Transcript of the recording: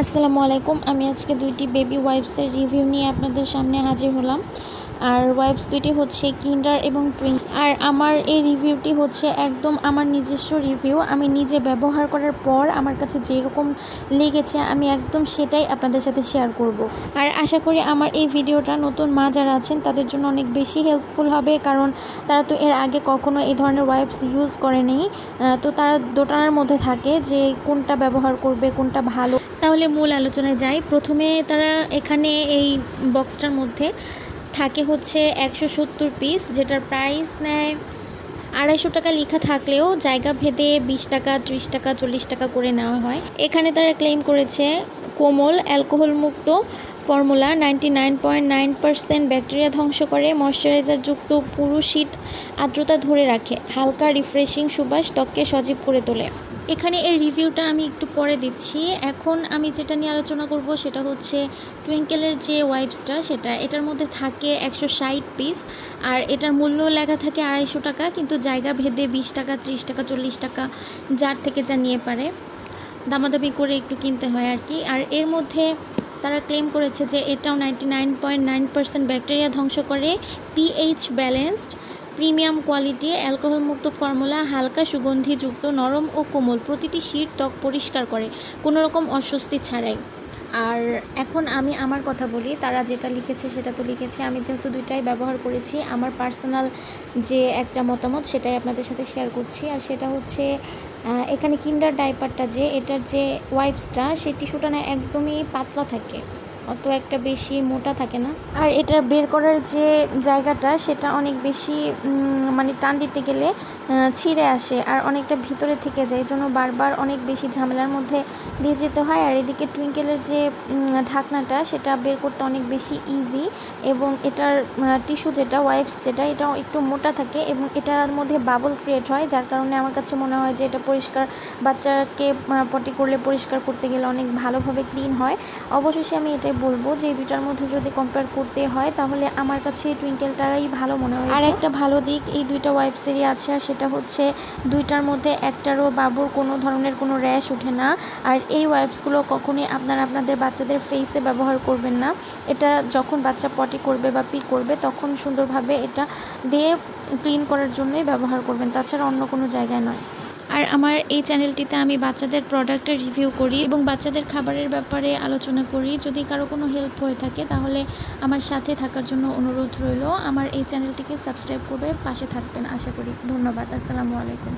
আসসালামু আলাইকুম। আমি আজকে দুইটি বেবি ওয়াইপসের রিভিউ নিয়ে আপনাদের সামনে হাজির হলাম। আর ওয়াইপস দুইটি হচ্ছে কিন্ডার এবং টুইঙ্ক। আর আমার এই রিভিউটি হচ্ছে একদম আমার নিজস্ব রিভিউ। আমি নিজে ব্যবহার করার পর আমার কাছে যেরকম লেগেছে আমি একদম সেটাই আপনাদের সাথে শেয়ার করব। আর আশা করি আমার এই ভিডিওটা নতুন মা যারা আছেন তাদের জন্য অনেক বেশি হেল্পফুল হবে, কারণ তারা তো এর আগে কখনো এই ধরনের ওয়াইপস ইউজ করেনি। তো তারা দোটানার মধ্যে থাকে যে কোনটা ব্যবহার করবে, কোনটা ভালো। তাহলে মূল আলোচনায় যাই। প্রথমে তারা এখানে এই বক্সটার মধ্যে থাকে হচ্ছে 170 পিস, যেটার প্রাইস নেয় 250 টাকা। লেখা থাকলেও জায়গা ভেদে 20 টাকা, 30 টাকা, 40 টাকা করে নেওয়া হয়। এখানে তারা ক্লেম করেছে কোমল অ্যালকোহল মুক্ত ফর্মুলা, 99.9% ব্যাকটেরিয়া ধ্বংস করে, ময়শ্চারাইজার যুক্ত, পুরো শীত আর্দ্রতা ধরে রাখে, হালকা রিফ্রেশিং সুবাস ত্বককে সজীব করে তোলে। এখানে এর রিভিউটা আমি একটু পরে দিচ্ছি। এখন আমি যেটা নিয়ে আলোচনা করব সেটা হচ্ছে টুইঙ্কেলের যে ওয়াইপসটা, এটার মধ্যে থাকে 160 পিস। আর এটার মূল্য লেখা থাকে 250 টাকা, কিন্তু জায়গা ভেদে 20 টাকা, 30 টাকা, 40 টাকা যার থেকে যা নিয়ে পারে দামাদামি করে একটু কিনতে হয় আর কি। আর এর মধ্যে তারা ক্লেম করেছে যে এটাও 99.9% ব্যাকটেরিয়া ধ্বংস করে, pH balanced, premium quality, alcohol মুক্ত ফর্মুলা, হালকা সুগন্ধিযুক্ত, নরম ও কোমল, প্রতিটি শীত ত্বক পরিষ্কার করে কোনো রকম অস্বস্তি ছাড়াই। আর এখন আমি আমার কথা বলি। তারা যেটা লিখেছে সেটা তো লিখেছে, আমি যেহেতু দুইটাই ব্যবহার করেছি, আমার পার্সোনাল যে একটা মতামত সেটাই আপনাদের সাথে শেয়ার করছি। আর সেটা হচ্ছে এখানে কিন্ডার ডাইপারটা যে এটার যে ওয়াইপসটা, সেই টিস্যুটা না একদমই পাতলা থাকে, অত একটা বেশি মোটা থাকে না। আর এটা বের করার যে জায়গাটা সেটা অনেক বেশি মানে টান দিতে গেলে ছিঁড়ে আসে আর অনেকটা ভিতরে থেকে যায়, এই জন্য বারবার অনেক বেশি ঝামেলার মধ্যে দিয়ে যেতে হয়। আর এদিকে টুইঙ্কেলের যে ঢাকনাটা সেটা বের করতে অনেক বেশি ইজি, এবং এটার টিস্যু যেটা ওয়াইপস যেটা এটাও একটু মোটা থাকে এবং এটার মধ্যে বাবল ক্রিয়েট হয়, যার কারণে আমার কাছে মনে হয় যে এটা পরিষ্কার, বাচ্চাকে পটি করলে পরিষ্কার করতে গেলে অনেক ভালোভাবে ক্লিন হয়। অবশেষে আমি এটাই বলবো যে এই দুইটার মধ্যে যদি কম্পেয়ার করতে হয় তাহলে আমার কাছে টুইঙ্কেলটাই ভালো মনে হয়েছে। আর একটা ভালো দিক এই দুইটা ওয়াইপসেরই আছে, আর সেটা হচ্ছে দুইটার মধ্যে একটারও বাবুর কোনো ধরনের কোনো র্যাশ ওঠে না। আর এই ওয়াইপসগুলো কখনোই আপনাদের বাচ্চাদের ফেসে ব্যবহার করবেন না। এটা যখন বাচ্চা পটি করবে বা পি করবে তখন সুন্দরভাবে এটা দিয়ে ক্লিন করার জন্যই ব্যবহার করবেন, তাছাড়া অন্য কোনো জায়গায় নয়। আর আমার এই চ্যানেলটিতে আমি বাচ্চাদের প্রোডাক্টের রিভিউ করি এবং বাচ্চাদের খাবারের ব্যাপারে আলোচনা করি। যদি কারো কোনো হেল্প হয়ে থাকে তাহলে আমার সাথে থাকার জন্য অনুরোধ রইল। আমার এই চ্যানেলটিকে সাবস্ক্রাইব করে পাশে থাকবেন আশা করি। ধন্যবাদ। আসসালামু আলাইকুম।